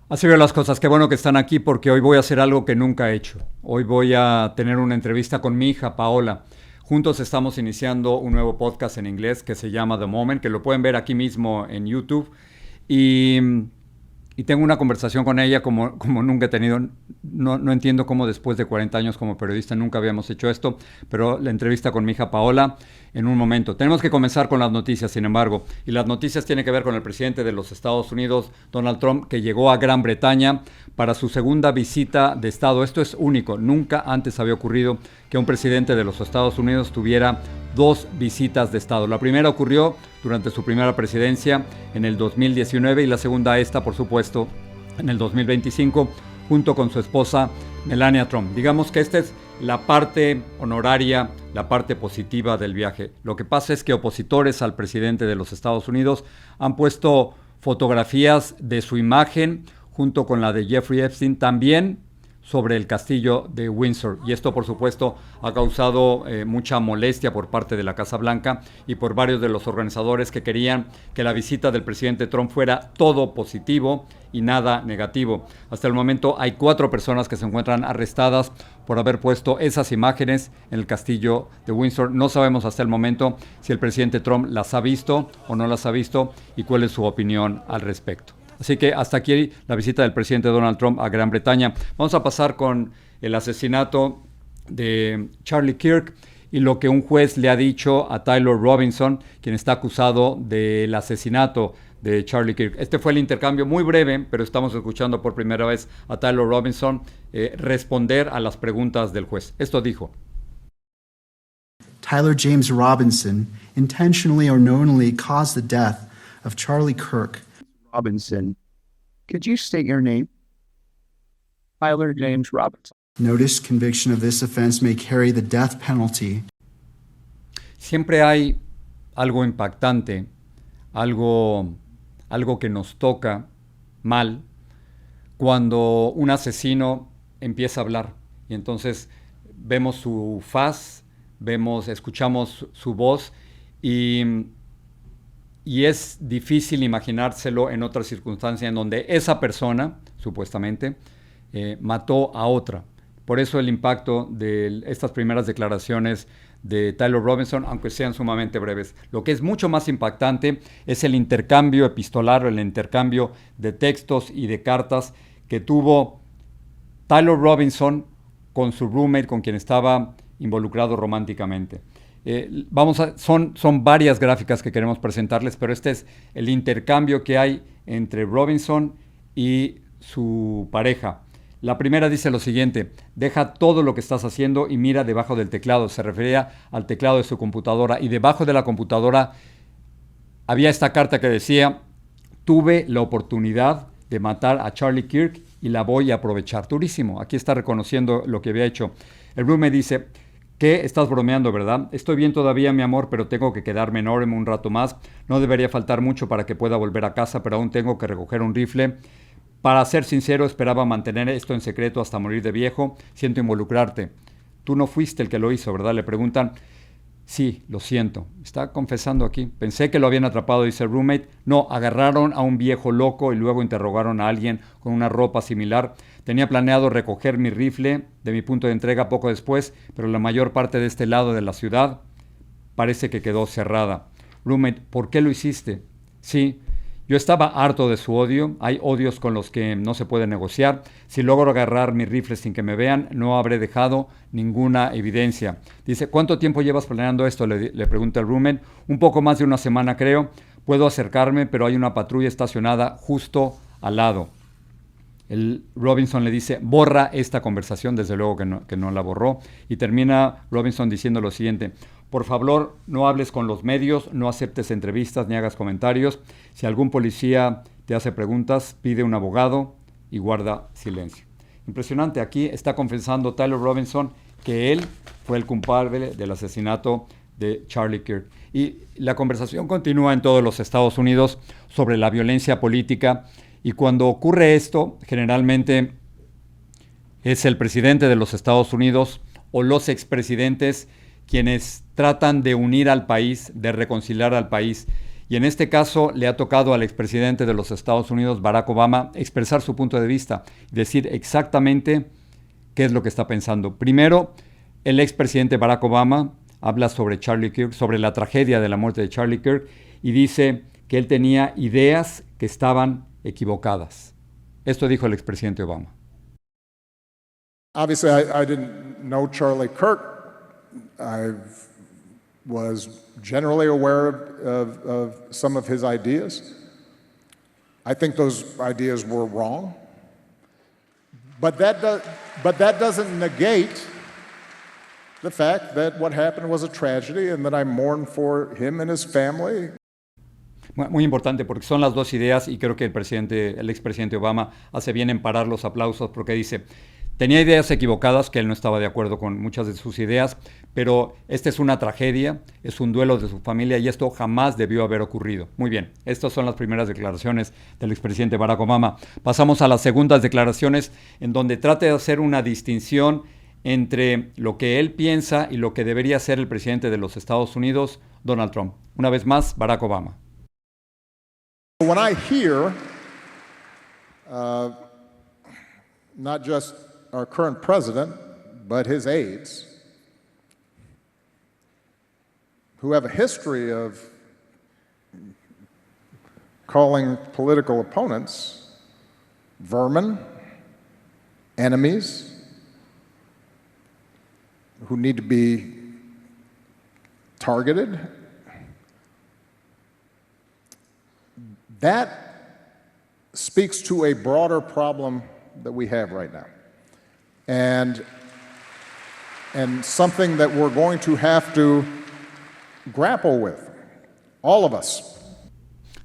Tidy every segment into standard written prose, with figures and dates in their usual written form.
Así veo las cosas, qué bueno que están aquí porque hoy voy a hacer algo que nunca he hecho. Hoy voy a tener una entrevista con mi hija Paola. Juntos estamos iniciando un nuevo podcast en inglés que se llama The Moment, que lo pueden ver aquí mismo en YouTube. Y, y tengo una conversación con ella como nunca he tenido. No entiendo cómo después de 40 años como periodista nunca habíamos hecho esto, pero la entrevista con mi hija Paola en un momento. Tenemos que comenzar con las noticias, sin embargo, y las noticias tienen que ver con el presidente de los Estados Unidos, Donald Trump, que llegó a Gran Bretaña para su segunda visita de Estado. Esto es único, nunca antes había ocurrido que un presidente de los Estados Unidos tuviera dos visitas de Estado. La primera ocurrió durante su primera presidencia en el 2019 y la segunda esta, por supuesto, en el 2025, junto con su esposa Melania Trump. Digamos que esta es la parte honoraria, la parte positiva del viaje. Lo que pasa es que opositores al presidente de los Estados Unidos han puesto fotografías de su imagen junto con la de Jeffrey Epstein también sobre el castillo de Windsor. Y esto, por supuesto, ha causado mucha molestia por parte de la Casa Blanca y por varios de los organizadores que querían que la visita del presidente Trump fuera todo positivo y nada negativo. Hasta el momento hay 4 personas que se encuentran arrestadas por haber puesto esas imágenes en el castillo de Windsor. No sabemos hasta el momento si el presidente Trump las ha visto o no las ha visto y cuál es su opinión al respecto. Así que hasta aquí la visita del presidente Donald Trump a Gran Bretaña. Vamos a pasar con el asesinato de Charlie Kirk y lo que un juez le ha dicho a Tyler Robinson, quien está acusado del asesinato de Charlie Kirk. Este fue el intercambio muy breve, pero estamos escuchando por primera vez a Tyler Robinson responder a las preguntas del juez. Esto dijo. Tyler James Robinson intentionally or knowingly caused the death of Charlie Kirk. Robinson. Could you state your name? Tyler James Robinson. Notice conviction of this offense may carry the death penalty. Siempre hay algo impactante, algo que nos toca mal cuando un asesino empieza a hablar y entonces vemos su faz, escuchamos su voz y es difícil imaginárselo en otra circunstancia en donde esa persona, supuestamente, mató a otra. Por eso el impacto de estas primeras declaraciones de Tyler Robinson, aunque sean sumamente breves. Lo que es mucho más impactante es el intercambio epistolar, el intercambio de textos y de cartas que tuvo Tyler Robinson con su roommate, con quien estaba involucrado románticamente. Son varias gráficas que queremos presentarles, pero este es el intercambio que hay entre Robinson y su pareja. La primera dice lo siguiente: deja todo lo que estás haciendo y mira debajo del teclado. Se refería al teclado de su computadora y debajo de la computadora había esta carta que decía: tuve la oportunidad de matar a Charlie Kirk y la voy a aprovechar. Durísimo. Aquí está reconociendo lo que había hecho. El roommate dice: ¿qué? Estás bromeando, ¿verdad? Estoy bien todavía, mi amor, pero tengo que quedarme en Orem un rato más. No debería faltar mucho para que pueda volver a casa, pero aún tengo que recoger un rifle. Para ser sincero, esperaba mantener esto en secreto hasta morir de viejo. Siento involucrarte. Tú no fuiste el que lo hizo, ¿verdad? Le preguntan. Sí, lo siento. Está confesando aquí. Pensé que lo habían atrapado, dice el roommate. No, agarraron a un viejo loco y luego interrogaron a alguien con una ropa similar. Tenía planeado recoger mi rifle de mi punto de entrega poco después, pero la mayor parte de este lado de la ciudad parece que quedó cerrada. Roommate, ¿por qué lo hiciste? Sí, yo estaba harto de su odio. Hay odios con los que no se puede negociar. Si logro agarrar mi rifle sin que me vean, no habré dejado ninguna evidencia. Dice, ¿cuánto tiempo llevas planeando esto? Le pregunta el roommate. Un poco más de una semana, creo. Puedo acercarme, pero hay una patrulla estacionada justo al lado. El Robinson le dice, borra esta conversación. Desde luego que no la borró. Y termina Robinson diciendo lo siguiente: por favor, no hables con los medios, no aceptes entrevistas ni hagas comentarios. Si algún policía te hace preguntas, pide un abogado y guarda silencio. Impresionante. Aquí está confesando Tyler Robinson que él fue el culpable del asesinato de Charlie Kirk. Y la conversación continúa en todos los Estados Unidos sobre la violencia política. Y cuando ocurre esto, generalmente es el presidente de los Estados Unidos o los expresidentes quienes tratan de unir al país, de reconciliar al país. Y en este caso le ha tocado al expresidente de los Estados Unidos, Barack Obama, expresar su punto de vista, decir exactamente qué es lo que está pensando. Primero, el expresidente Barack Obama habla sobre Charlie Kirk, sobre la tragedia de la muerte de Charlie Kirk, y dice que él tenía ideas que estaban equivocadas. Esto dijo el expresidente Obama. Obviously, I didn't know Charlie Kirk. I was generally aware of some of his ideas. I think those ideas were wrong. But that doesn't negate the fact that what happened was a tragedy and that I mourn for him and his family. Muy importante, porque son las dos ideas, y creo que el expresidente Obama hace bien en parar los aplausos, porque dice, tenía ideas equivocadas, que él no estaba de acuerdo con muchas de sus ideas, pero esta es una tragedia, es un duelo de su familia y esto jamás debió haber ocurrido. Muy bien, estas son las primeras declaraciones del expresidente Barack Obama. Pasamos a las segundas declaraciones, en donde trata de hacer una distinción entre lo que él piensa y lo que debería ser el presidente de los Estados Unidos, Donald Trump. Una vez más, Barack Obama. When I hear not just our current president, but his aides, who have a history of calling political opponents vermin, enemies, who need to be targeted, that speaks to a broader problem that we have right now. And something that we're going to have to grapple with, all of us.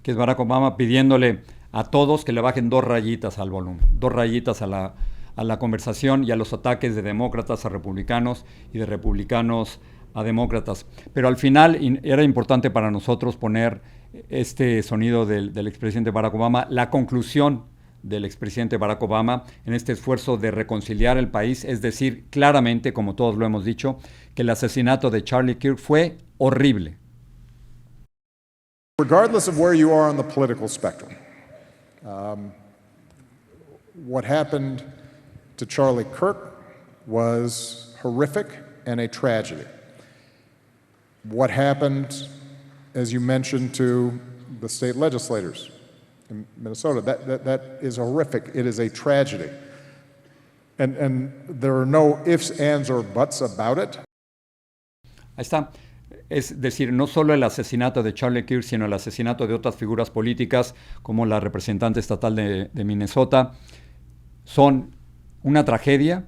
Que es Barack Obama pidiéndole a todos que le bajen 2 rayitas al volumen, 2 rayitas a la conversación y a los ataques de demócratas a republicanos y de republicanos a demócratas. Pero al final era importante para nosotros poner este sonido del expresidente Barack Obama, la conclusión del expresidente Barack Obama en este esfuerzo de reconciliar el país, es decir, claramente, como todos lo hemos dicho, que el asesinato de Charlie Kirk fue horrible. Regardless of where you are on the political spectrum, what happened to Charlie Kirk was horrific and a tragedy. What happened, as you mentioned, to the state legislators in Minnesota, that is horrific. It is a tragedy. And there are no ifs, ands, or buts about it. Ahí está. Es decir, no solo el asesinato de Charlie Kirk, sino el asesinato de otras figuras políticas, como la representante estatal de Minnesota, son una tragedia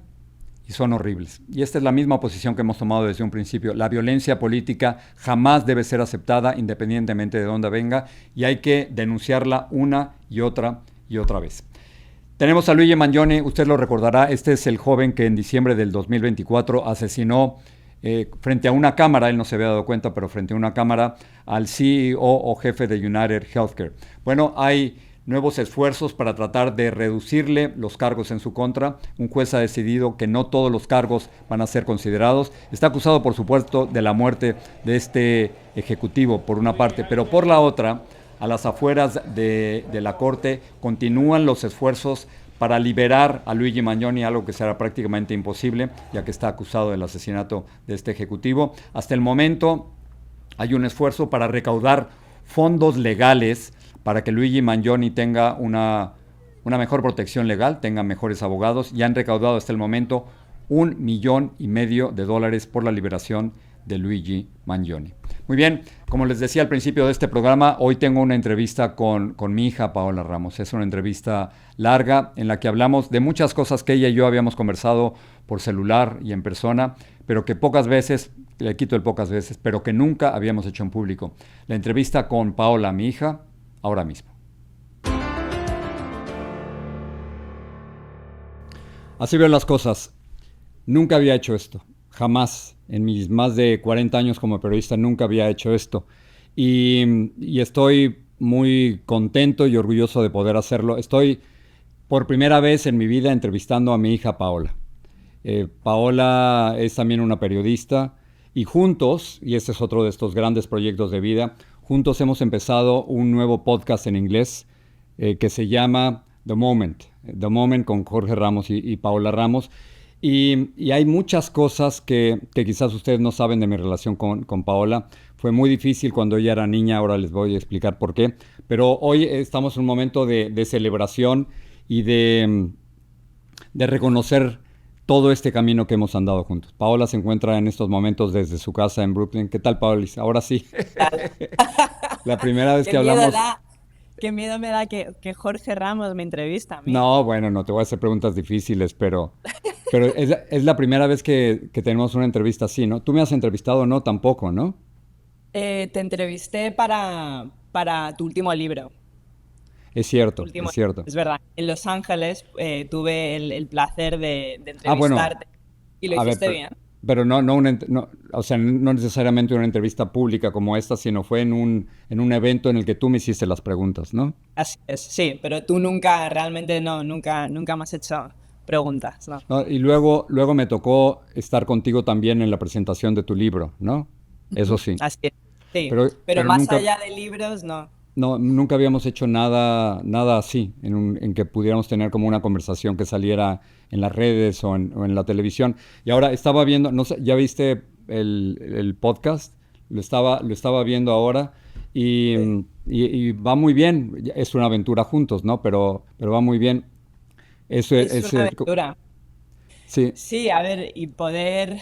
y son horribles. Y esta es la misma posición que hemos tomado desde un principio. La violencia política jamás debe ser aceptada, independientemente de dónde venga, y hay que denunciarla una y otra vez. Tenemos a Luigi Mangione, usted lo recordará, este es el joven que en diciembre del 2024 asesinó frente a una cámara, él no se había dado cuenta, pero frente a una cámara, al CEO o jefe de United Healthcare. Bueno, hay nuevos esfuerzos para tratar de reducirle los cargos en su contra. Un juez ha decidido que no todos los cargos van a ser considerados. Está acusado, por supuesto, de la muerte de este ejecutivo, por una parte, pero por la otra, a las afueras de la corte, continúan los esfuerzos para liberar a Luigi Mangione, algo que será prácticamente imposible, ya que está acusado del asesinato de este ejecutivo. Hasta el momento hay un esfuerzo para recaudar fondos legales para que Luigi Mangione tenga una mejor protección legal, tenga mejores abogados, y han recaudado hasta el momento $1,5 millones por la liberación de Luigi Mangione. Muy bien, como les decía al principio de este programa, hoy tengo una entrevista con mi hija Paola Ramos. Es una entrevista larga en la que hablamos de muchas cosas que ella y yo habíamos conversado por celular y en persona, pero que pocas veces, le quito el pocas veces, pero que nunca habíamos hecho en público. La entrevista con Paola, mi hija, ahora mismo. Así veo las cosas. Nunca había hecho esto. Jamás, en mis más de 40 años como periodista, nunca había hecho esto. Y estoy muy contento y orgulloso de poder hacerlo. Estoy por primera vez en mi vida entrevistando a mi hija Paola. Paola es también una periodista y juntos, y este es otro de estos grandes proyectos de vida, juntos hemos empezado un nuevo podcast en inglés que se llama The Moment con Jorge Ramos y Paola Ramos. Y hay muchas cosas que quizás ustedes no saben de mi relación con Paola. Fue muy difícil cuando ella era niña, ahora les voy a explicar por qué. Pero hoy estamos en un momento de celebración y de reconocer todo este camino que hemos andado juntos. Paola se encuentra en estos momentos desde su casa en Brooklyn. ¿Qué tal, Paola? Ahora sí. La primera vez Qué que miedo hablamos... da, qué miedo me da que Jorge Ramos me entrevista a mí. No, bueno, no te voy a hacer preguntas difíciles, pero es la primera vez que tenemos una entrevista así, ¿no? Tú me has entrevistado, no, tampoco, ¿no? Te entrevisté para tu último libro. Es cierto, Último, es cierto. es verdad. En Los Ángeles tuve el placer de Ah, bueno, entrevistarte y lo a ver, hiciste bien. pero no, o sea, no necesariamente una entrevista pública como esta, sino fue en un evento en el que tú me hiciste las preguntas, ¿no? Así es, sí, pero tú nunca, realmente no, nunca me has hecho preguntas, ¿no? No, y luego me tocó estar contigo también en la presentación de tu libro, ¿no? Eso sí. Así es, sí. Pero, Pero pero más nunca, allá de libros, no. no, nunca habíamos hecho nada así, en que pudiéramos tener como una conversación que saliera en las redes o en la televisión. Y ahora estaba viendo, no sé, ¿ya viste el podcast? Lo estaba viendo ahora y, Sí. y va muy bien. Es una aventura juntos, ¿no? Pero va muy bien. Eso Es una aventura. sí, Sí, a ver, y poder,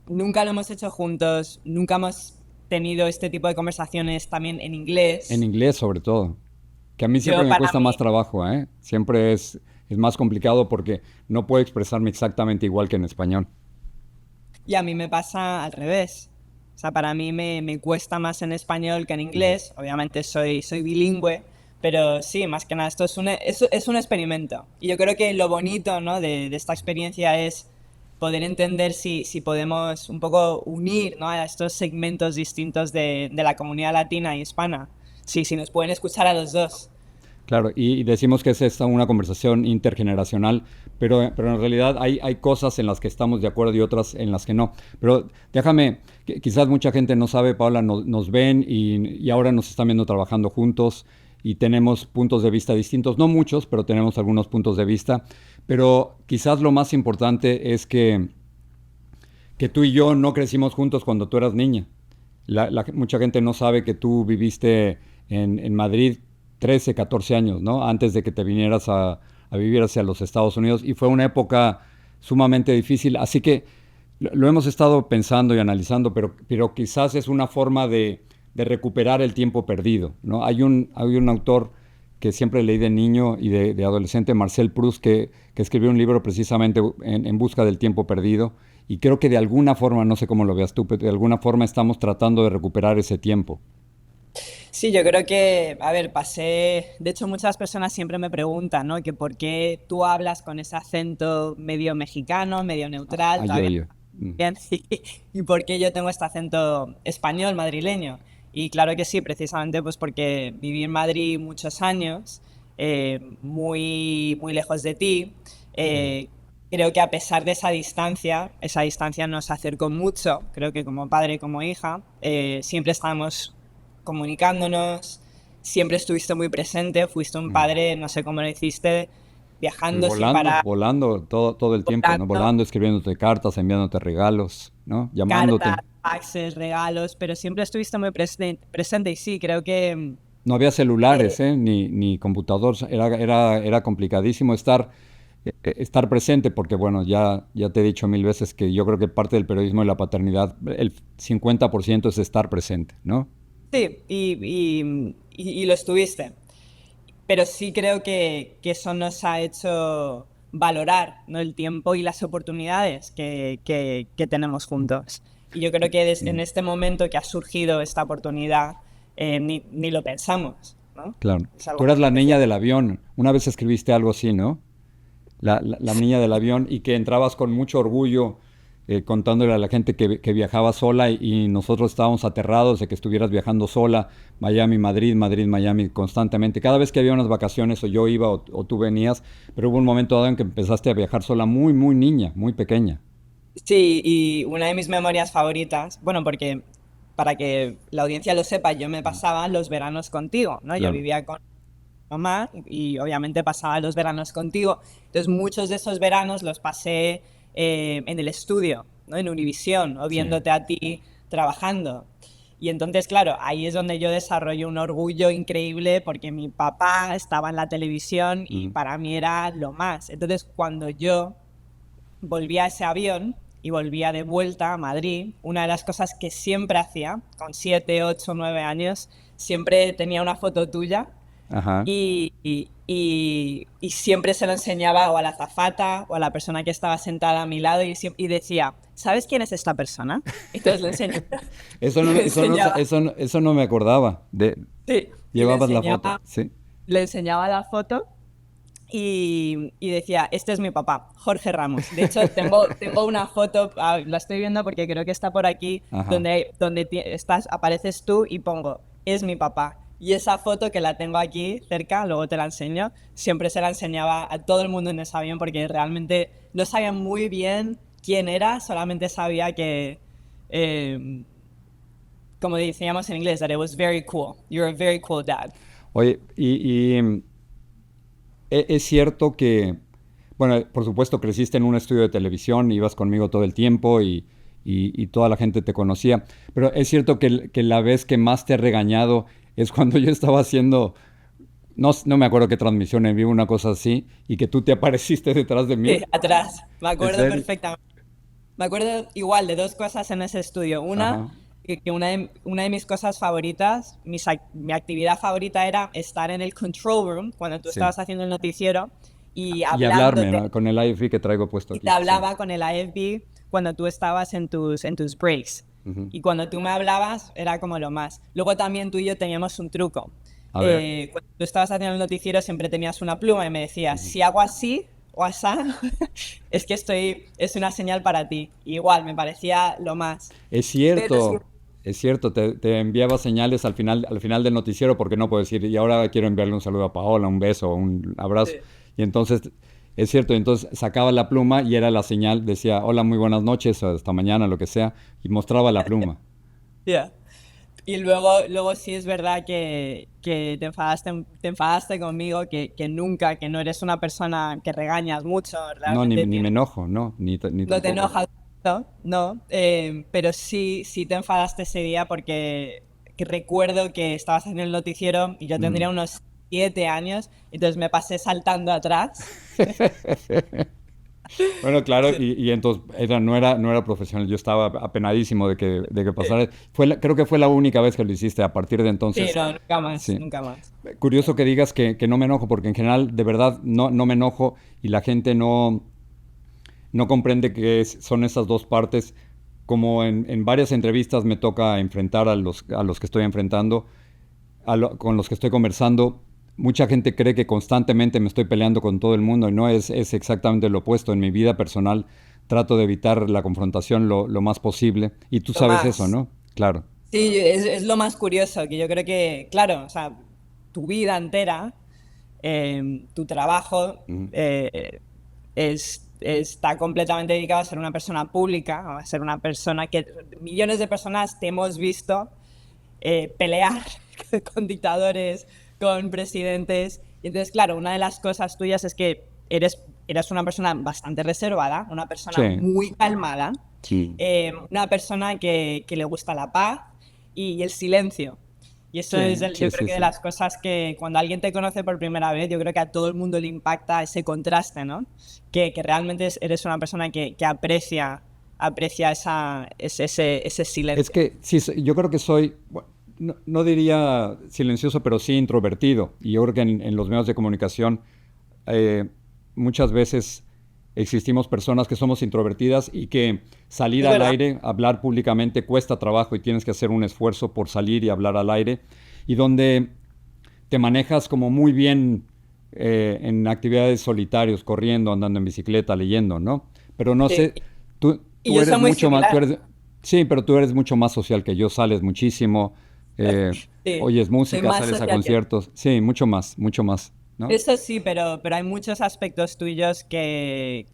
nunca lo hemos hecho juntos, nunca hemos tenido este tipo de conversaciones también en en inglés. inglés sobre todo. Que a mí siempre Yo me para cuesta más mí, trabajo, ¿eh? Siempre es más complicado porque no puedo expresarme exactamente igual que en español. y a mí me pasa al revés. O sea, para mí me cuesta más en español que en inglés. Obviamente soy bilingüe, pero sí, más que nada, esto es un experimento. Y yo creo que lo bonito, ¿no? de esta experiencia es poder entender si podemos un poco unir, ¿no? a estos segmentos distintos de la comunidad latina y hispana. Sí, si nos pueden escuchar a los dos. Claro, y decimos que es esta una conversación intergeneracional, pero en realidad hay cosas en las que estamos de acuerdo y otras en las que no. Pero déjame, quizás mucha gente no sabe, Paula, nos ven y ahora nos están viendo trabajando juntos y tenemos puntos de vista distintos, no muchos, pero tenemos algunos puntos de vista. Pero quizás lo más importante es que tú y yo no crecimos juntos cuando tú eras niña. Mucha gente no sabe que tú viviste en Madrid 13, 14 años, ¿no? Antes de que te vinieras a vivir hacia los Estados Unidos. Y fue una época sumamente difícil. Así que lo hemos estado pensando y analizando, pero quizás es una forma de recuperar el tiempo perdido, ¿no? Hay un autor que siempre leí de niño y de adolescente, Marcel Proust, que escribió un libro precisamente en busca del tiempo perdido. Y creo que de alguna forma, no sé cómo lo veas tú, pero de alguna forma estamos tratando de recuperar ese tiempo. Sí, yo creo que, a ver, de hecho muchas personas siempre me preguntan, ¿no? Que por qué tú hablas con ese acento medio mexicano, medio neutral, todavía Yo. bien, y por qué yo tengo este acento español, madrileño. Y claro que sí, precisamente pues porque viví en Madrid muchos años, muy lejos de ti. eh, Creo que a pesar de esa distancia nos acercó mucho, creo que como padre y como hija, siempre estábamos comunicándonos, siempre estuviste muy presente, fuiste un padre, no sé cómo lo hiciste, Sí, viajando sin parar, volando todo el tiempo, ¿no? volando, Volando, escribiéndote cartas, enviándote regalos, ¿no? cartas, Llamándote. faxes, regalos, pero siempre estuviste muy presente y sí, creo que No había celulares, eh, ¿eh? Ni computadores. Era complicadísimo estar presente porque, bueno, ya te he dicho mil veces que yo creo que parte del periodismo de la paternidad, el 50% es estar presente, ¿no? sí, y lo estuviste. Pero sí creo que eso nos ha hecho valorar, ¿no? el tiempo y las oportunidades que tenemos juntos. Y yo creo que en este momento que ha surgido esta oportunidad, ni lo pensamos, ¿no? Claro. Es Tú algo eras muy la niña especial. del avión. Una vez escribiste algo así, ¿no? La niña del avión y que entrabas con mucho orgullo contándole a la gente que viajaba sola y nosotros estábamos aterrados de que estuvieras viajando sola, Miami, Madrid, Madrid, Miami, constantemente. Cada vez que había unas vacaciones o yo iba o tú venías, pero hubo un momento dado en que empezaste a viajar sola muy niña, muy pequeña. Sí, y una de mis memorias favoritas, bueno, porque para que la audiencia lo sepa, yo me pasaba los veranos contigo, ¿no? Yo Claro. vivía con mamá y obviamente pasaba los veranos contigo. Entonces muchos de esos veranos los pasé en el estudio, ¿no? En Univisión, o Sí. viéndote a ti trabajando. Y entonces, claro, ahí es donde yo desarrollo un orgullo increíble porque mi papá estaba en la televisión y Ujú. para mí era lo más. Entonces, cuando yo volvía a ese avión y volvía de vuelta a Madrid, una de las cosas que siempre hacía, con 7, 8, 9 años, siempre tenía una foto tuya Ajá. y siempre se lo enseñaba o a la azafata o a la persona que estaba sentada a mi lado y decía, ¿sabes quién es esta persona? Entonces le enseñaba. Eso no, Le eso no, enseñaba, eso no me acordaba. sí, y Llevabas la foto, sí. le enseñaba la foto y decía, este es mi papá, Jorge Ramos. De hecho, tengo una foto, la estoy viendo porque creo que está por aquí, Ajá. donde apareces tú y pongo, es mi papá. Y esa foto que la tengo aquí cerca, luego te la enseño, siempre se la enseñaba a todo el mundo en ese avión porque realmente no sabía muy bien quién era, solamente sabía que, eh, como decíamos en inglés, that it was very cool. You're a very cool dad. Oye, es cierto que, bueno, por supuesto creciste en un estudio de televisión, ibas conmigo todo el tiempo y toda la gente te conocía, pero es cierto que la vez que más te he regañado es cuando yo estaba haciendo, no me acuerdo qué transmisión en vivo, una cosa así, y que tú te apareciste detrás de mí. Sí, atrás. Me ¿En acuerdo serio? perfectamente. Me acuerdo igual de dos cosas en ese estudio. Una, Ajá, que una de mis cosas favoritas, mi actividad favorita era estar en el control room cuando tú sí. estabas haciendo el noticiero y Y hablarme, hablándote. ¿no? Con el IFE que traigo puesto Y te aquí, sí. hablaba con el IFB cuando tú estabas en tus breaks. Ujú. Y cuando tú me hablabas era como lo más. Luego también tú y yo teníamos un truco. A ver. Cuando tú estabas haciendo el noticiero siempre tenías una pluma y me decías, Ujú. si hago así o asá, es que es una señal para ti. Igual, me parecía lo más. Es Pero sí, cierto, es cierto, te enviaba señales al final del noticiero porque no puedo decir, y ahora quiero enviarle un saludo a Paola, un beso, un abrazo. sí. Y entonces, es cierto, entonces sacaba la pluma y era la señal, decía, hola, muy buenas noches, o hasta mañana, lo que sea, y mostraba la pluma. Yeah. Y luego sí es verdad que te enfadaste conmigo, que no eres una persona que regañas mucho, No, realmente ni me enojo, no, ni no te tampoco. enojas mucho, no, pero sí te enfadaste ese día porque que recuerdo que estabas en el noticiero y yo Mm. tendría unos 7 años, entonces me pasé saltando atrás. Bueno, claro, Sí, y entonces no era profesional, yo estaba apenadísimo de que pasara. Creo que fue la única vez que lo hiciste, a partir de sí, entonces, no, nunca más, sí. nunca más. Curioso que digas que no me enojo, porque en general, de verdad, no me enojo y la gente no comprende que son esas dos partes. Como en varias entrevistas me toca enfrentar a los que estoy enfrentando, con los que estoy conversando, mucha gente cree que constantemente me estoy peleando con todo el mundo y no es exactamente lo opuesto. En mi vida personal trato de evitar la confrontación lo más posible y tú Lo sabes eso, más. ¿no? Claro. Sí, es lo más curioso, que yo creo que, claro, o sea, tu vida entera, tu trabajo, Ujú. está completamente dedicado a ser una persona pública, a ser una persona que millones de personas te hemos visto pelear con dictadores, con presidentes. Y entonces, claro, una de las cosas tuyas es que eres una persona bastante reservada, una persona Sí, muy calmada, sí, una persona que le gusta la paz y el silencio. Y eso es, sí, yo sí, creo sí, que de sí. las cosas que cuando alguien te conoce por primera vez, yo creo que a todo el mundo le impacta ese contraste, ¿no? Que realmente eres una persona que aprecia ese Es silencio. que sí, yo creo que soy, bueno, no diría silencioso, pero sí introvertido. Y yo creo que en los medios de comunicación eh, muchas veces existimos personas que somos introvertidas y que salir Es al verdad. aire, hablar públicamente cuesta trabajo y tienes que hacer un esfuerzo por salir y hablar al aire. Y donde te manejas como muy bien en actividades solitarios, corriendo, andando en bicicleta, leyendo, ¿no? Pero no Sí. sé, Y tú yo eres soy muy mucho más, similar. sí, pero tú eres mucho más social que yo, sales muchísimo, eh, Sí, oyes soy música, más sales a social que... conciertos, sí, mucho más, ¿no? Eso sí, pero hay muchos aspectos tuyos que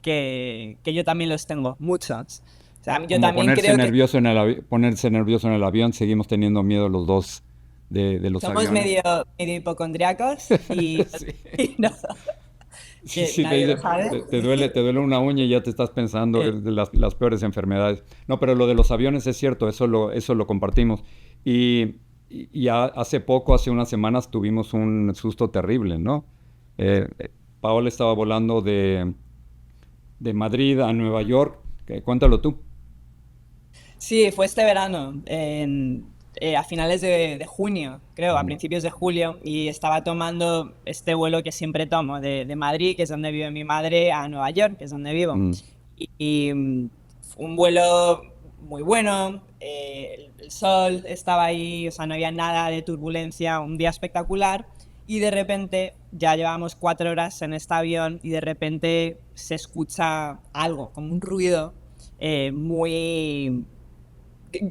yo también los tengo, muchos. O sea, yo Como también creo que ponerse nervioso en el avión, seguimos teniendo miedo los dos de los somos aviones. medio hipocondriacos y, Sí. y no, Sí, que sí, nadie lo sabe. te duele una uña y ya te estás pensando Eh, de las peores enfermedades. No, pero lo de los aviones es cierto, eso lo compartimos. Hace poco, hace unas semanas, tuvimos un susto terrible, ¿no? Paola estaba volando de Madrid a Nueva York. Cuéntalo tú. Sí, fue este verano, a finales de junio, creo, a Mm, principios de julio, y estaba tomando este vuelo que siempre tomo, de Madrid, que es donde vive mi madre, a Nueva York, que es donde vivo. mm. Fue un vuelo muy bueno, el sol estaba ahí, o sea, no había nada de turbulencia, un día espectacular, y de repente ya llevábamos 4 horas en este avión y de repente se escucha algo, como un ruido muy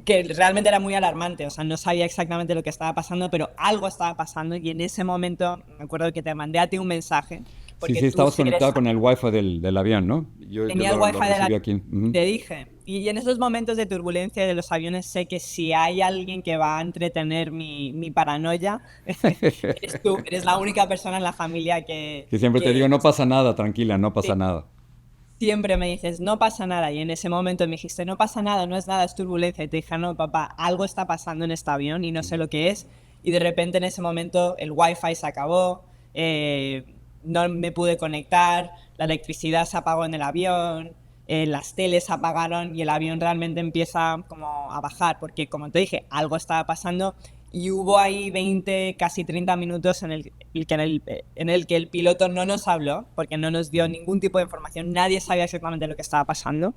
que realmente era muy alarmante, o sea, no sabía exactamente lo que estaba pasando, pero algo estaba pasando y en ese momento me acuerdo que te mandé a ti un mensaje, Sí, porque sí, tú estabas si eres, conectado con el wifi del avión, ¿no? Yo tenía el lo wifi de la recibí aquí. y Ujú. te dije, y en esos momentos de turbulencia de los aviones sé que si hay alguien que va a entretener mi paranoia, eres tú, eres la única persona en la familia Que siempre te digo, que no pasa nada, tranquila, no pasa nada. siempre me dices, no pasa nada. Y en ese momento me dijiste, no pasa nada, no es nada, es turbulencia. Y te dije, no, papá, algo está pasando en este avión y no sé lo que es. Y de repente en ese momento el wifi se acabó, eh, no me pude conectar, la electricidad se apagó en el avión, las teles se apagaron y el avión realmente empieza como a bajar, porque como te dije, algo estaba pasando y hubo ahí 20, casi 30 minutos en el que el piloto no nos habló, porque no nos dio ningún tipo de información, nadie sabía exactamente lo que estaba pasando.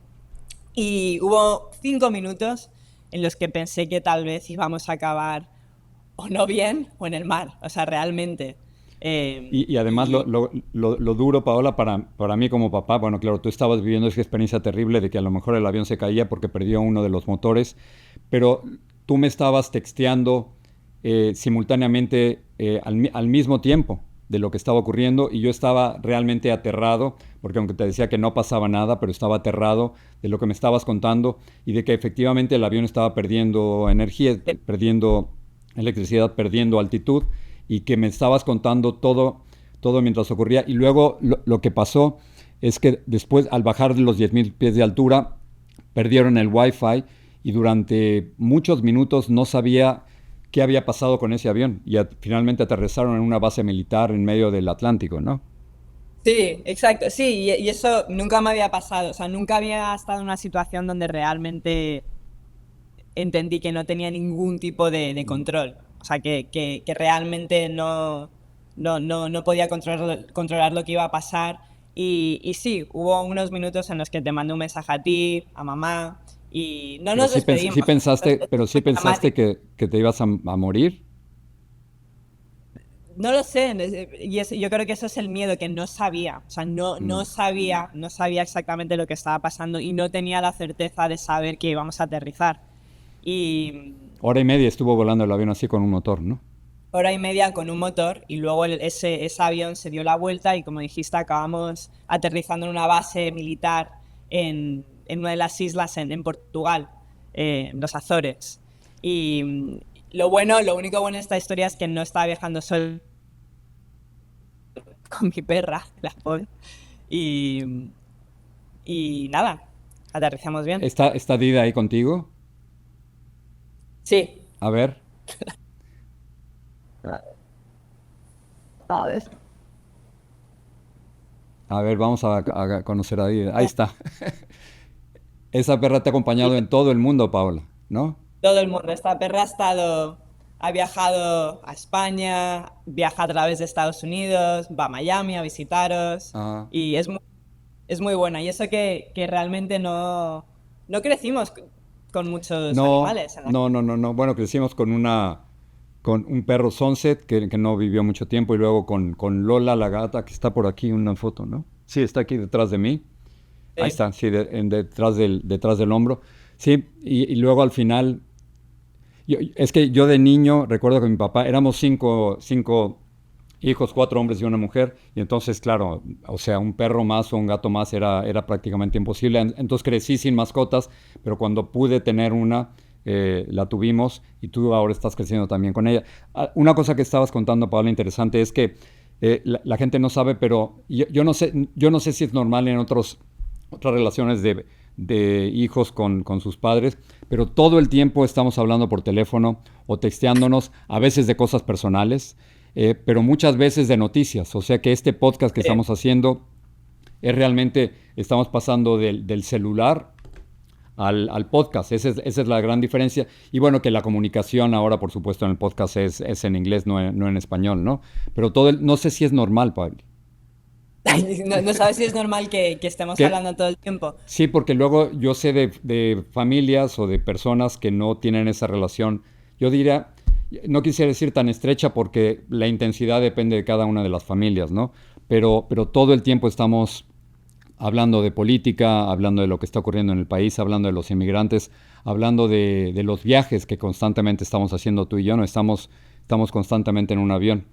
Y hubo 5 minutos en los que pensé que tal vez íbamos a acabar o no bien o en el mar, o sea, realmente. Y además Y lo duro, Paola, para mí como papá, bueno, claro, tú estabas viviendo esa experiencia terrible de que a lo mejor el avión se caía porque perdió uno de los motores, pero tú me estabas texteando simultáneamente al mismo tiempo de lo que estaba ocurriendo y yo estaba realmente aterrado, porque aunque te decía que no pasaba nada, pero estaba aterrado de lo que me estabas contando y de que efectivamente el avión estaba perdiendo energía, perdiendo electricidad, perdiendo altitud y que me estabas contando todo mientras ocurría. Y luego lo que pasó es que después, al bajar de los 10.000 pies de altura, perdieron el wifi y durante muchos minutos no sabía qué había pasado con ese avión. Y finalmente aterrizaron en una base militar en medio del Atlántico, ¿no? sí, exacto, sí, y eso nunca me había pasado, o sea, nunca había estado en una situación donde realmente entendí que no tenía ningún tipo de control. O sea, que realmente no podía controlar lo que iba a pasar. Y sí, hubo unos minutos en los que te mandé un mensaje a ti, a mamá, y no Pero nos despedimos. pero sí Fue pensaste dramático. que te ibas a morir. No lo sé, yo creo que eso es el miedo, que no sabía, o sea, Mm. no sabía exactamente lo que estaba pasando y no tenía la certeza de saber que íbamos a aterrizar. Y Hora y media estuvo volando el avión así con un motor, ¿no? hora y media con un motor y luego ese avión se dio la vuelta y como dijiste acabamos aterrizando en una base militar en una de las islas en Portugal, en los Azores. Y lo único bueno de esta historia es que no estaba viajando solo con mi perra, la pobre. Y, y nada, aterrizamos bien. ¿Está Dida ahí contigo? Sí. A ver, ¿Sabes? a ver, vamos a conocer a Dida. Ahí está. Esa perra te ha acompañado en todo el mundo, Paola, ¿no? Todo el mundo. Esta perra ha viajado a España, viaja a través de Estados Unidos, va a Miami a visitaros Ah, y es muy buena. Y eso que realmente no crecimos con muchos no, animales en la no, no, no, no. Bueno, crecimos con un perro Sunset que no vivió mucho tiempo y luego con Lola, la gata, que está por aquí en una foto, ¿no? Sí, está aquí detrás de mí. Ahí sí. está, sí, detrás del hombro. Sí, y luego al final, es que yo de niño recuerdo que mi papá, éramos cinco hijos, 4 hombres y una mujer, y entonces, claro, o sea, un perro más o un gato más era prácticamente imposible. Entonces crecí sin mascotas, pero cuando pude tener una, la tuvimos, y tú ahora estás creciendo también con ella. Una cosa que estabas contando, Paola, interesante, es que la gente no sabe, pero yo no sé si es normal en otras relaciones de hijos con sus padres, pero todo el tiempo estamos hablando por teléfono o texteándonos, a veces de cosas personales, pero muchas veces de noticias. O sea que este podcast que estamos haciendo es realmente, estamos pasando del celular al podcast. Esa es la gran diferencia. Y bueno, que la comunicación ahora, por supuesto, en el podcast es en inglés, no en español, ¿no? Pero no sé si es normal, Pablo. No sabes si es normal que estemos ¿Qué? hablando todo el tiempo. Sí, porque luego yo sé de familias o de personas que no tienen esa relación. Yo diría, no quisiera decir tan estrecha porque la intensidad depende de cada una de las familias, ¿no? Pero todo el tiempo estamos hablando de política, hablando de lo que está ocurriendo en el país, hablando de los inmigrantes, hablando de los viajes que constantemente estamos haciendo tú y yo, ¿no? Estamos constantemente en un avión.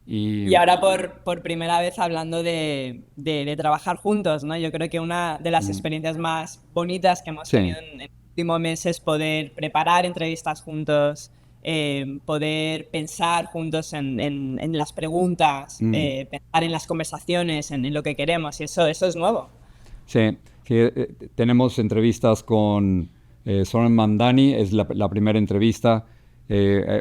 Y Y ahora por primera vez hablando de trabajar juntos, ¿no? Yo creo que una de las experiencias más bonitas que hemos sí, tenido en el último mes es poder preparar entrevistas juntos, poder pensar juntos en las preguntas, mm, pensar en las conversaciones, en lo que queremos, y eso es nuevo. sí, sí, tenemos entrevistas con Soren Mandani, es la primera entrevista.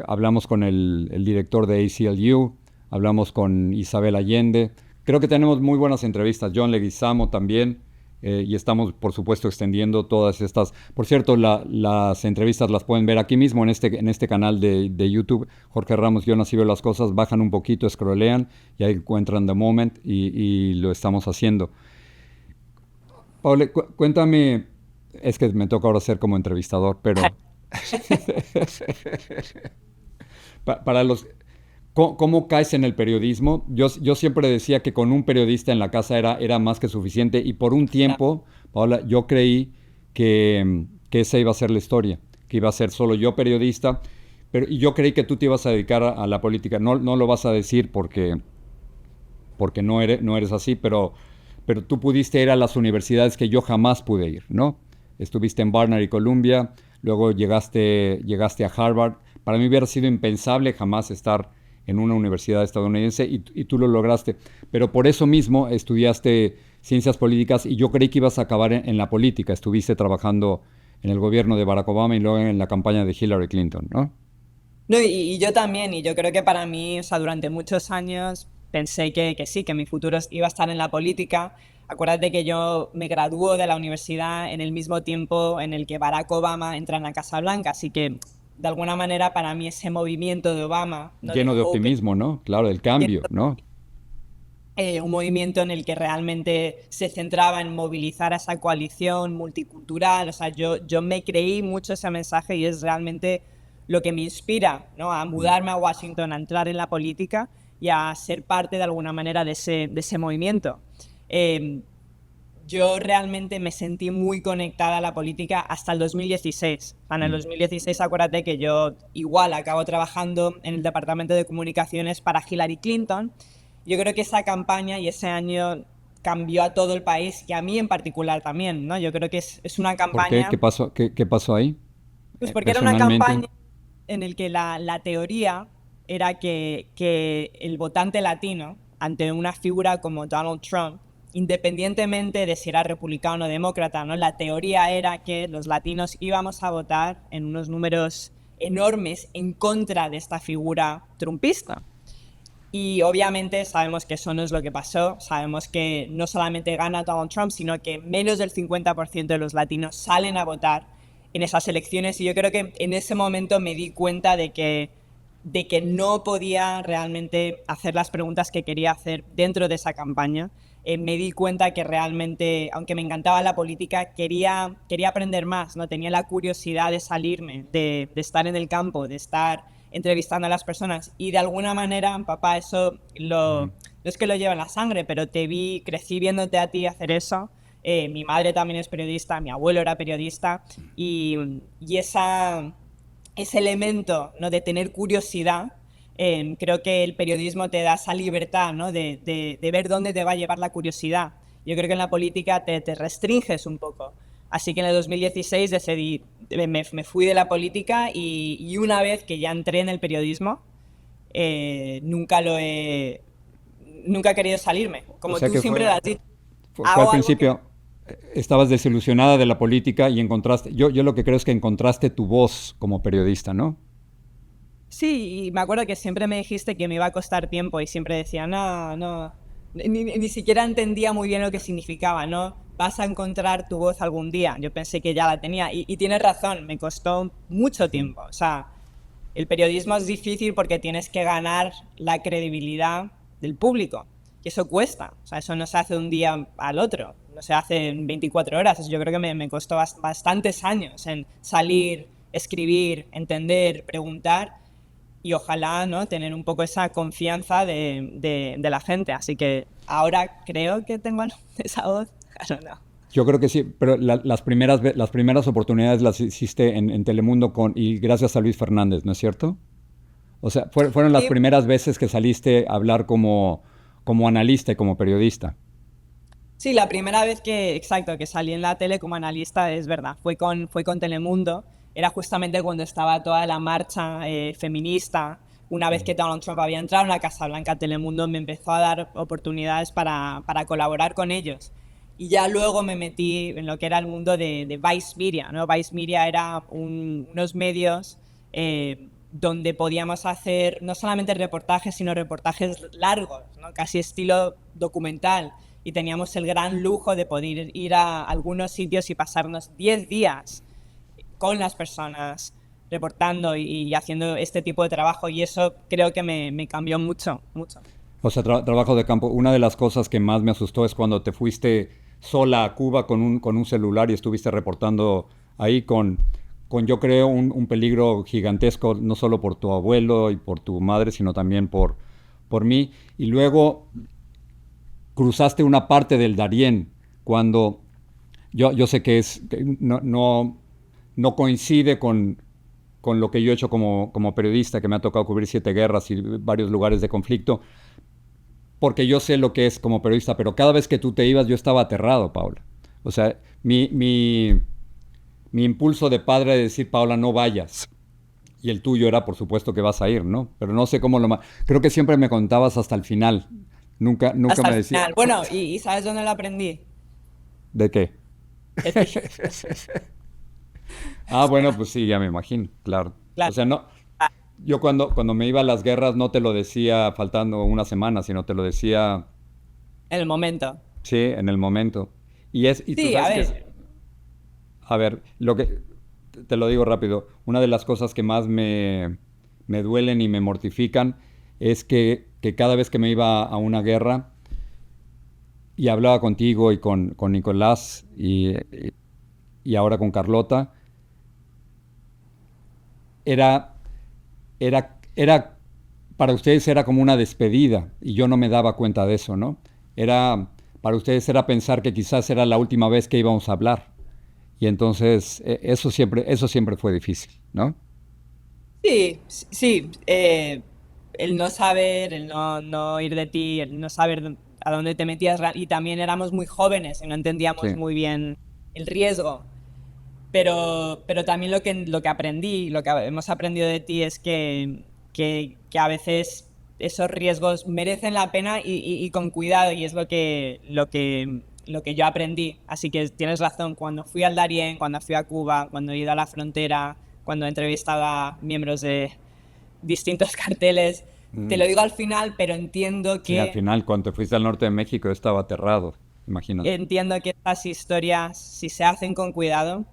Hablamos con el director de ACLU, hablamos con Isabel Allende. Creo que tenemos muy buenas entrevistas. John Leguizamo también. Y estamos, por supuesto, extendiendo todas estas. Por cierto, las entrevistas las pueden ver aquí mismo en este canal de YouTube. Jorge Ramos, Yo Así Veo las Cosas. Bajan un poquito, scrollean y ahí encuentran The Moment y lo estamos haciendo. Paule, cuéntame, es que me toca ahora ser como entrevistador, pero para los, ¿cómo caes en el periodismo? Yo siempre decía que con un periodista en la casa era más que suficiente y por un tiempo, Paola, yo creí que esa iba a ser la historia, que iba a ser solo yo periodista, y yo creí que tú te ibas a dedicar a la política. No lo vas a decir porque no eres así, pero tú pudiste ir a las universidades que yo jamás pude ir, ¿no? Estuviste en Barnard y Columbia, luego llegaste a Harvard. Para mí hubiera sido impensable jamás estar en una universidad estadounidense y tú lo lograste. Pero por eso mismo estudiaste ciencias políticas y yo creí que ibas a acabar en la política. Estuviste trabajando en el gobierno de Barack Obama y luego en la campaña de Hillary Clinton, ¿no? No, y yo también, y yo creo que para mí, o sea, durante muchos años pensé que sí, que mi futuro iba a estar en la política. Acuérdate que yo me graduó de la universidad en el mismo tiempo en el que Barack Obama entra en la Casa Blanca, así que de alguna manera para mí ese movimiento de Obama, ¿no? Lleno de optimismo, ¿no? Claro, del cambio, ¿no? Un movimiento en el que realmente se centraba en movilizar a esa coalición multicultural. O sea, yo me creí mucho ese mensaje y es realmente lo que me inspira, ¿no? A mudarme a Washington, a entrar en la política y a ser parte de alguna manera de ese movimiento. Eh, yo realmente me sentí muy conectada a la política hasta el 2016. O sea, en el 2016, acuérdate que yo igual acabo trabajando en el departamento de comunicaciones para Hillary Clinton. Yo creo que esa campaña y ese año cambió a todo el país y a mí en particular también, ¿no? Yo creo que es una ¿Por qué? campaña, ¿Qué pasó ahí? pues porque era una Personalmente. campaña en la que la teoría era que el votante latino, ante una figura como Donald Trump, independientemente de si era republicano o demócrata, ¿no? La teoría era que los latinos íbamos a votar en unos números enormes en contra de esta figura trumpista. Y obviamente sabemos que eso no es lo que pasó. Sabemos que no solamente gana Donald Trump, sino que menos del 50% de los latinos salen a votar en esas elecciones. Y yo creo que en ese momento me di cuenta de que no podía realmente hacer las preguntas que quería hacer dentro de esa campaña. Me di cuenta que realmente, aunque me encantaba la política, quería aprender más, ¿no? Tenía la curiosidad de salirme, de estar en el campo, de estar entrevistando a las personas. Y de alguna manera, papá, eso no es que lo lleva en la sangre, pero crecí viéndote a ti hacer eso. Mi madre también es periodista, mi abuelo era periodista, y ese elemento, ¿no? De tener curiosidad Creo que el periodismo te da esa libertad, ¿no? de ver dónde te va a llevar la curiosidad. Yo creo que en la política te restringes un poco. Así que en el 2016 decidí, me fui de la política y una vez que ya entré en el periodismo, nunca he querido salirme. O Como sea tú que siempre lo has dicho, fue al hago algo que principio, estabas desilusionada de la política y encontraste, yo lo que creo es que encontraste tu voz como periodista, ¿no? sí, y me acuerdo que siempre me dijiste que me iba a costar tiempo y siempre decía, no, no, ni siquiera entendía muy bien lo que significaba, ¿no? Vas a encontrar tu voz algún día. Yo pensé que ya la tenía y tienes razón, me costó mucho tiempo. O sea, el periodismo es difícil porque tienes que ganar la credibilidad del público y eso cuesta. O sea, eso no se hace de un día al otro, no se hace en 24 horas. Eso yo creo que me costó bastantes años en salir, escribir, entender, preguntar y ojalá, ¿no? Tener un poco esa confianza de la gente. Así que ahora creo que tengo esa voz. Claro, no. Yo creo que sí, pero las primeras oportunidades las hiciste en Telemundo y gracias a Luis Fernández, ¿no es cierto? O sea, fueron las Sí, primeras veces que saliste a hablar como analista y como periodista. sí, la primera vez exacto, que salí en la tele como analista es verdad, fue con Telemundo. Era justamente cuando estaba toda la marcha feminista. Una vez que Donald Trump había entrado en la Casa Blanca, Telemundo me empezó a dar oportunidades para colaborar con ellos. Y ya luego me metí en lo que era el mundo de Vice Media, ¿no? Vice Media era unos medios donde podíamos hacer no solamente reportajes, sino reportajes largos, ¿no? Casi estilo documental. Y teníamos el gran lujo de poder ir a algunos sitios y pasarnos 10 días con las personas reportando y haciendo este tipo de trabajo y eso creo que me cambió mucho, mucho. O sea, trabajo de campo. Una de las cosas que más me asustó es cuando te fuiste sola a Cuba con un celular y estuviste reportando ahí con yo creo, un peligro gigantesco, no solo por tu abuelo y por tu madre, sino también por mí. Y luego cruzaste una parte del Darién cuando yo sé que no coincide con lo que yo he hecho como periodista, que me ha tocado cubrir 7 guerras y varios lugares de conflicto, porque yo sé lo que es como periodista, pero cada vez que tú te ibas yo estaba aterrado, Paula. O sea, mi impulso de padre de decir, Paula, no vayas. Y el tuyo era, por supuesto, que vas a ir, ¿no? Pero no sé cómo creo que siempre me contabas hasta el final. Nunca Hasta me el decías. final. Bueno, ¿y sabes dónde lo aprendí? ¿De qué? Es que, Ah, bueno, pues sí, ya me imagino, claro. O claro, sea, no, ah, yo cuando me iba a las guerras no te lo decía faltando una semana, sino te lo decía, en el momento. sí, en el momento. Y tú Sí, a sabes que, ver, a ver, te lo digo rápido, una de las cosas que más me duelen y me mortifican es que cada vez que me iba a una guerra y hablaba contigo y con Nicolás y ahora con Carlota, era, era, para ustedes era como una despedida y yo no me daba cuenta de eso, ¿no? Para ustedes era pensar que quizás era la última vez que íbamos a hablar. Y entonces eso siempre fue difícil, ¿no? sí, sí. El no saber, el no ir de ti, el no saber a dónde te metías y también éramos muy jóvenes y no entendíamos Sí. muy bien el riesgo. Pero también lo que aprendí, lo que hemos aprendido de ti es que a veces esos riesgos merecen la pena y con cuidado, y es lo que yo aprendí. Así que tienes razón, cuando fui al Darién, cuando fui a Cuba, cuando he ido a la frontera, cuando he entrevistado a miembros de distintos carteles, te Mm. lo digo al final, pero entiendo Sí, al que final, cuando te fuiste al norte de México, yo estaba aterrado, imagínate. entiendo que estas historias, si se hacen con cuidado,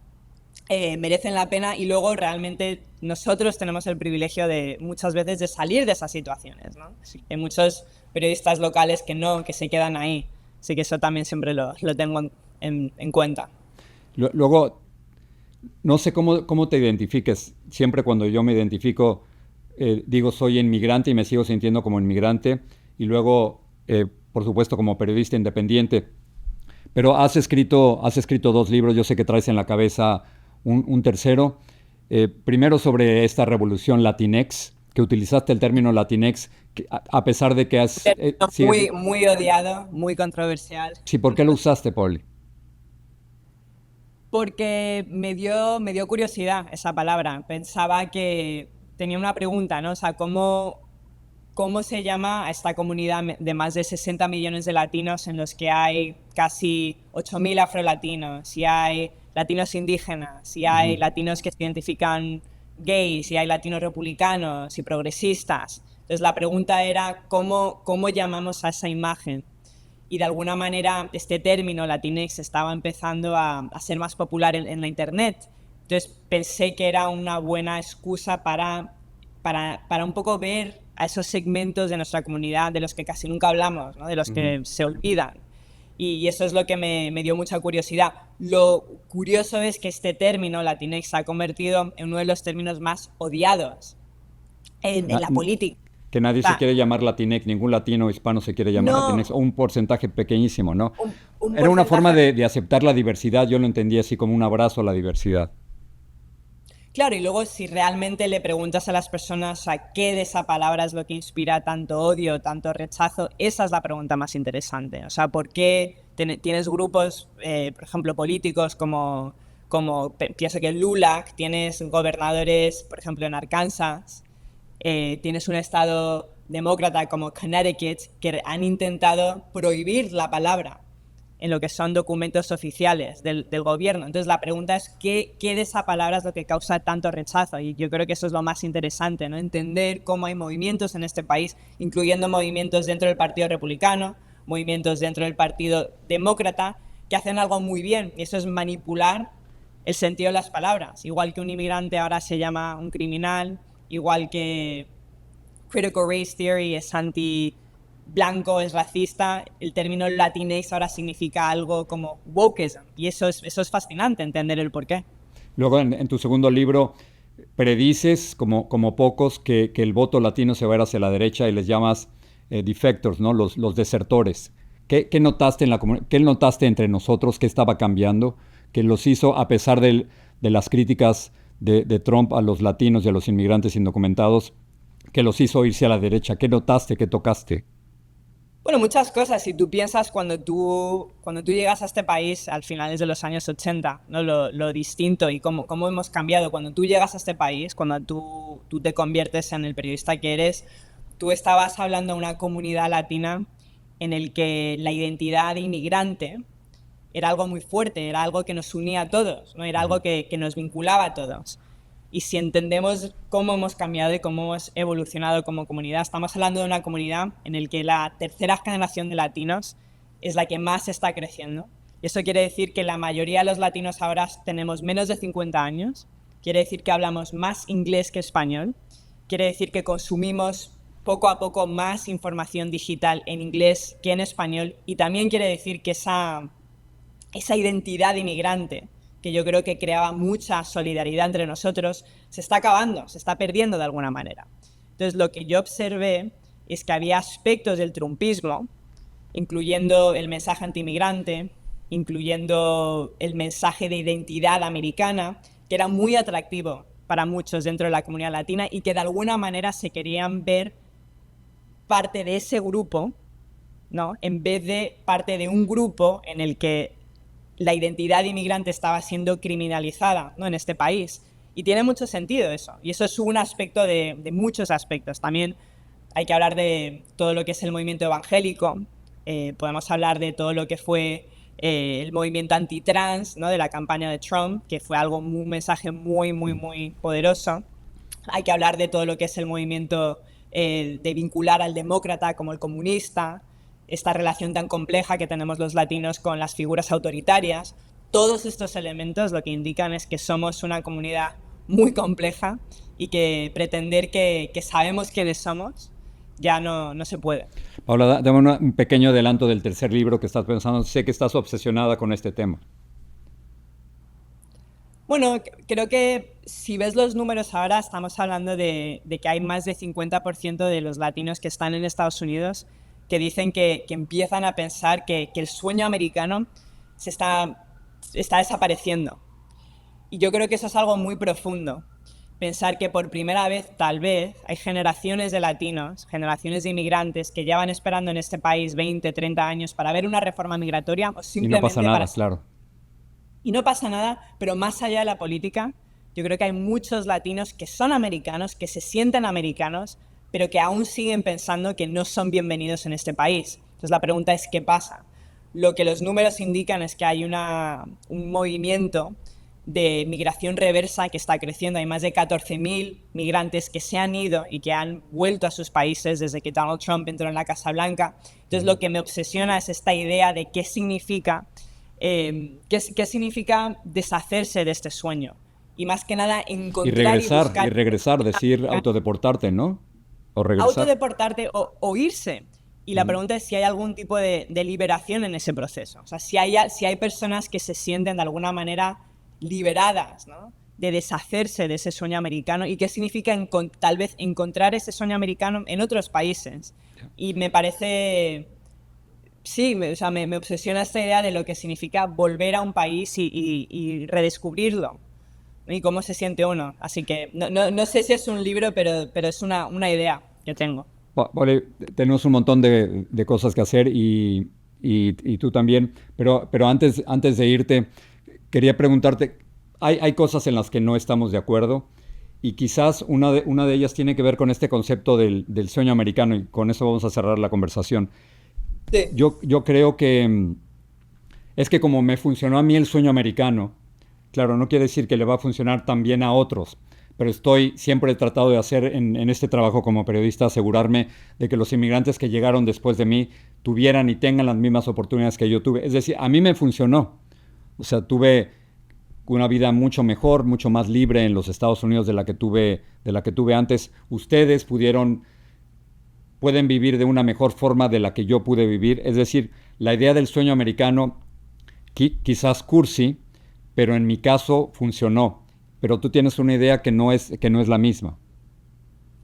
merecen la pena y luego realmente nosotros tenemos el privilegio de muchas veces de salir de esas situaciones, ¿no? Sí. Hay muchos periodistas locales que no, que se quedan ahí. Así que eso también siempre lo tengo en cuenta. Luego, no sé cómo te identifiques. Siempre cuando yo me identifico, digo soy inmigrante y me sigo sintiendo como inmigrante. Y luego, por supuesto, como periodista independiente. Pero has escrito 2 libros, yo sé que traes en la cabeza un tercero. Primero sobre esta revolución Latinx, que utilizaste el término Latinx, a pesar de que has... sí, Muy, muy odiado, muy controversial. sí, ¿por qué lo usaste, Pauli? Porque me dio curiosidad esa palabra. Pensaba que tenía una pregunta, ¿no? O sea, ¿cómo se llama a esta comunidad de más de 60 millones de latinos en los que hay casi 8.000 afrolatinos, y hay latinos indígenas, y hay latinos que se identifican gays, y hay latinos republicanos y progresistas? Entonces la pregunta era ¿cómo llamamos a esa imagen? Y de alguna manera este término Latinx estaba empezando a ser más popular en la internet. Entonces pensé que era una buena excusa para un poco ver a esos segmentos de nuestra comunidad de los que casi nunca hablamos, ¿no? De los que se olvidan. Y eso es lo que me dio mucha curiosidad. Lo curioso es que este término Latinx se ha convertido en uno de los términos más odiados en la política. Que nadie se quiere llamar Latinx, ningún latino hispano se quiere llamar No, Latinx, o un porcentaje pequeñísimo, ¿no? un Era una forma porcentaje. de aceptar la diversidad, yo lo entendí así como un abrazo a la diversidad. Claro, y luego si realmente le preguntas a las personas a qué de esa palabra es lo que inspira tanto odio, tanto rechazo, esa es la pregunta más interesante. O sea, ¿por qué tienes grupos, por ejemplo, políticos pienso que LULAC, tienes gobernadores, por ejemplo, en Arkansas, tienes un estado demócrata como Connecticut que han intentado prohibir la palabra en lo que son documentos oficiales del gobierno. Entonces la pregunta es ¿qué de esa palabra es lo que causa tanto rechazo? Y yo creo que eso es lo más interesante, ¿no? Entender cómo hay movimientos en este país, incluyendo movimientos dentro del Partido Republicano, movimientos dentro del Partido Demócrata, que hacen algo muy bien, y eso es manipular el sentido de las palabras. Igual que un inmigrante ahora se llama un criminal, igual que critical race theory es anti-blanco, es racista, el término Latinx ahora significa algo como wokeism, y eso es fascinante, entender el porqué. Luego, en tu segundo libro, predices, como pocos, que el voto latino se va a ir hacia la derecha y les llamas defectors, ¿no? Los desertores. ¿Qué notaste qué notaste entre nosotros? ¿Qué estaba cambiando? Que los hizo, a pesar de las críticas de Trump a los latinos y a los inmigrantes indocumentados, que los hizo irse a la derecha. ¿Qué notaste? ¿Qué tocaste? Bueno, muchas cosas. Si tú piensas cuando tú llegas a este país al finales de los años 80, ¿no? Lo distinto y cómo hemos cambiado. Cuando tú llegas a este país, cuando tú te conviertes en el periodista que eres, tú estabas hablando a una comunidad latina en el que la identidad de inmigrante era algo muy fuerte, era algo que nos unía a todos, ¿no? Era algo que nos vinculaba a todos. Y si entendemos cómo hemos cambiado y cómo hemos evolucionado como comunidad, estamos hablando de una comunidad en la que la tercera generación de latinos es la que más está creciendo. Y eso quiere decir que la mayoría de los latinos ahora tenemos menos de 50 años, quiere decir que hablamos más inglés que español, quiere decir que consumimos poco a poco más información digital en inglés que en español, y también quiere decir que esa identidad de inmigrante, que yo creo que creaba mucha solidaridad entre nosotros, se está acabando, se está perdiendo de alguna manera. Entonces lo que yo observé es que había aspectos del trumpismo, incluyendo el mensaje antiinmigrante, incluyendo el mensaje de identidad americana, que era muy atractivo para muchos dentro de la comunidad latina y que de alguna manera se querían ver parte de ese grupo, ¿no? En vez de parte de un grupo en el que la identidad de inmigrante estaba siendo criminalizada, ¿no? En este país. Y tiene mucho sentido eso. Y eso es un aspecto de muchos aspectos. También hay que hablar de todo lo que es el movimiento evangélico. Podemos hablar de todo lo que fue el movimiento antitrans, ¿no? De la campaña de Trump, que fue un mensaje muy, muy, muy poderoso. Hay que hablar de todo lo que es el movimiento de vincular al demócrata como el comunista, esta relación tan compleja que tenemos los latinos con las figuras autoritarias. Todos estos elementos lo que indican es que somos una comunidad muy compleja y que pretender que sabemos quiénes somos ya no se puede. Paula, dame un pequeño adelanto del tercer libro que estás pensando. Sé que estás obsesionada con este tema. Bueno, creo que si ves los números ahora, estamos hablando de que hay más de 50% de los latinos que están en Estados Unidos que dicen que empiezan a pensar que el sueño americano está desapareciendo. Y yo creo que eso es algo muy profundo. pensar que por primera vez, tal vez, hay generaciones de latinos, generaciones de inmigrantes que llevan esperando en este país 20, 30 años para ver una reforma migratoria o Y no simplemente pasa nada, para... claro. Y no pasa nada, pero más allá de la política, yo creo que hay muchos latinos que son americanos, que se sienten americanos, pero que aún siguen pensando que no son bienvenidos en este país. Entonces la pregunta es, ¿qué pasa? Lo que los números indican es que hay un movimiento de migración reversa que está creciendo. Hay más de 14.000 migrantes que se han ido y que han vuelto a sus países desde que Donald Trump entró en la Casa Blanca. Entonces lo que me obsesiona es esta idea de qué significa deshacerse de este sueño. Y más que nada encontrar y buscar... regresar, decir autodeportarte, ¿no? O regresar. Autodeportarte o irse. Y la pregunta es si hay algún tipo de liberación en ese proceso. O sea, si hay personas que se sienten de alguna manera liberadas, ¿no? De deshacerse de ese sueño americano y qué significa tal vez encontrar ese sueño americano en otros países. Y me parece... Sí, me obsesiona esta idea de lo que significa volver a un país y redescubrirlo. Y cómo se siente uno. Así que no sé si es un libro, pero es una idea que tengo. Vale, tenemos un montón de cosas que hacer y tú también. Pero antes de irte, quería preguntarte, hay cosas en las que no estamos de acuerdo y quizás una de ellas tiene que ver con este concepto del sueño americano y con eso vamos a cerrar la conversación. Sí. Yo creo que es que como me funcionó a mí el sueño americano, claro, no quiere decir que le va a funcionar también a otros, pero siempre he tratado de hacer en este trabajo como periodista, asegurarme de que los inmigrantes que llegaron después de mí tuvieran y tengan las mismas oportunidades que yo tuve. Es decir, a mí me funcionó. O sea, tuve una vida mucho mejor, mucho más libre en los Estados Unidos de la que tuve antes. Ustedes pueden vivir de una mejor forma de la que yo pude vivir. Es decir, la idea del sueño americano, quizás cursi, pero en mi caso funcionó. Pero tú tienes una idea que no es la misma.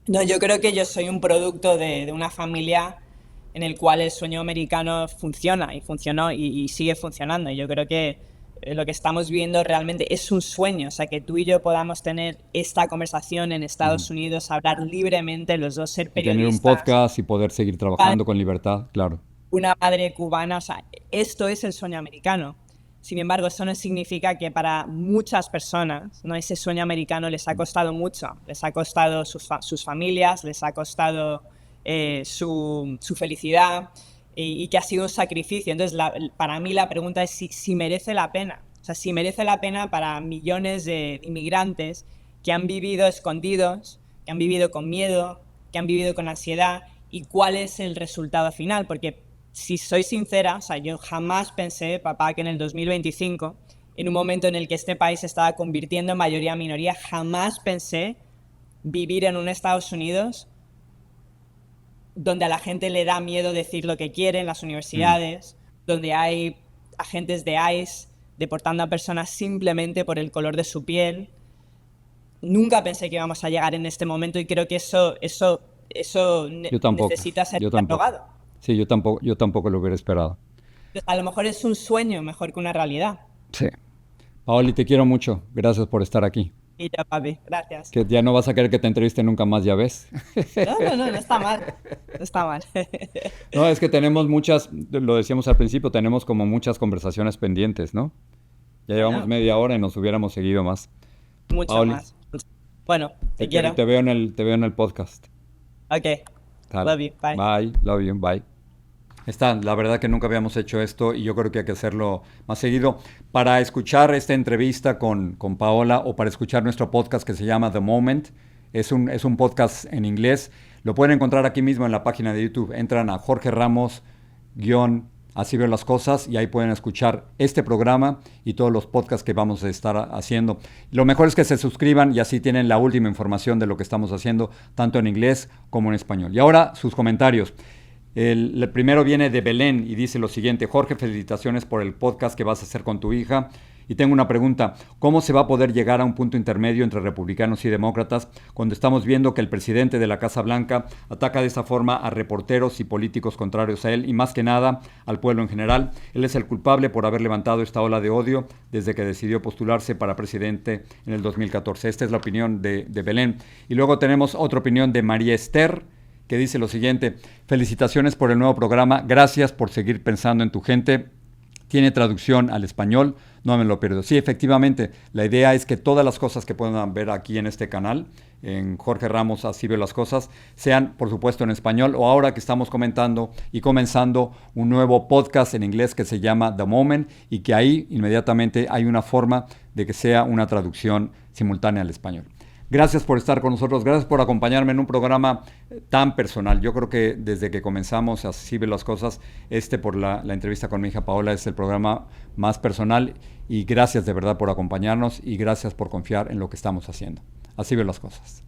No, yo creo que yo soy un producto de una familia en el cual el sueño americano funciona y funcionó y sigue funcionando. Y yo creo que lo que estamos viendo realmente es un sueño. O sea, que tú y yo podamos tener esta conversación en Estados Unidos, hablar libremente, los dos ser Y tener un periodistas, podcast y poder seguir trabajando con libertad, claro. una madre cubana. O sea, esto es el sueño americano. Sin embargo, eso no significa que para muchas personas, ¿no? Ese sueño americano les ha costado mucho. Les ha costado sus familias, les ha costado su felicidad y que ha sido un sacrificio. Entonces, para mí la pregunta es si merece la pena. O sea, si merece la pena para millones de inmigrantes que han vivido escondidos, que han vivido con miedo, que han vivido con ansiedad, y cuál es el resultado final. Porque si soy sincera, o sea, yo jamás pensé, papá, que en el 2025, en un momento en el que este país se estaba convirtiendo en mayoría a minoría, jamás pensé vivir en un Estados Unidos donde a la gente le da miedo decir lo que quiere en las universidades, donde hay agentes de ICE deportando a personas simplemente por el color de su piel. Nunca pensé que íbamos a llegar en este momento y creo que eso Yo tampoco. necesita ser Yo tampoco. catalogado. Sí, yo tampoco lo hubiera esperado. A lo mejor es un sueño mejor que una realidad. Sí. Paoli, te quiero mucho. Gracias por estar aquí. Y ya, papi, gracias. Que ya no vas a querer que te entreviste nunca más, ya ves. No está mal. No está mal. No, es que tenemos muchas, lo decíamos al principio, tenemos como muchas conversaciones pendientes, ¿no? Ya llevamos Bueno. media hora y nos hubiéramos seguido más. Mucho Paoli, más. Bueno, te quiero. te veo en el podcast. Ok. Dale. Love you. Bye. Bye. Love you. Bye. La verdad que nunca habíamos hecho esto y yo creo que hay que hacerlo más seguido. Para escuchar esta entrevista con Paola o para escuchar nuestro podcast que se llama The Moment, es un podcast en inglés. Lo pueden encontrar aquí mismo en la página de YouTube. Entran a Jorge Ramos Así Veo las Cosas y ahí pueden escuchar este programa y todos los podcasts que vamos a estar haciendo. Lo mejor es que se suscriban y así tienen la última información de lo que estamos haciendo, tanto en inglés como en español. Y ahora sus comentarios. El primero viene de Belén y dice lo siguiente: Jorge, felicitaciones por el podcast que vas a hacer con tu hija Y tengo una pregunta, ¿cómo se va a poder llegar a un punto intermedio entre republicanos y demócratas cuando estamos viendo que el presidente de la Casa Blanca ataca de esa forma a reporteros y políticos contrarios a él y más que nada al pueblo en general? Él es el culpable por haber levantado esta ola de odio desde que decidió postularse para presidente en el 2014. Esta es la opinión de Belén. Y luego tenemos otra opinión de María Esther, que dice lo siguiente: felicitaciones por el nuevo programa, gracias por seguir pensando en tu gente. Tiene traducción al español, no me lo pierdo. Sí, efectivamente, la idea es que todas las cosas que puedan ver aquí en este canal, en Jorge Ramos Así Veo las Cosas, sean por supuesto en español, o ahora que estamos comentando y comenzando un nuevo podcast en inglés que se llama The Moment, y que ahí inmediatamente hay una forma de que sea una traducción simultánea al español. Gracias por estar con nosotros, gracias por acompañarme en un programa tan personal. Yo creo que desde que comenzamos Así Veo las Cosas, por la entrevista con mi hija Paola, es el programa más personal, y gracias de verdad por acompañarnos y gracias por confiar en lo que estamos haciendo. Así Veo las Cosas.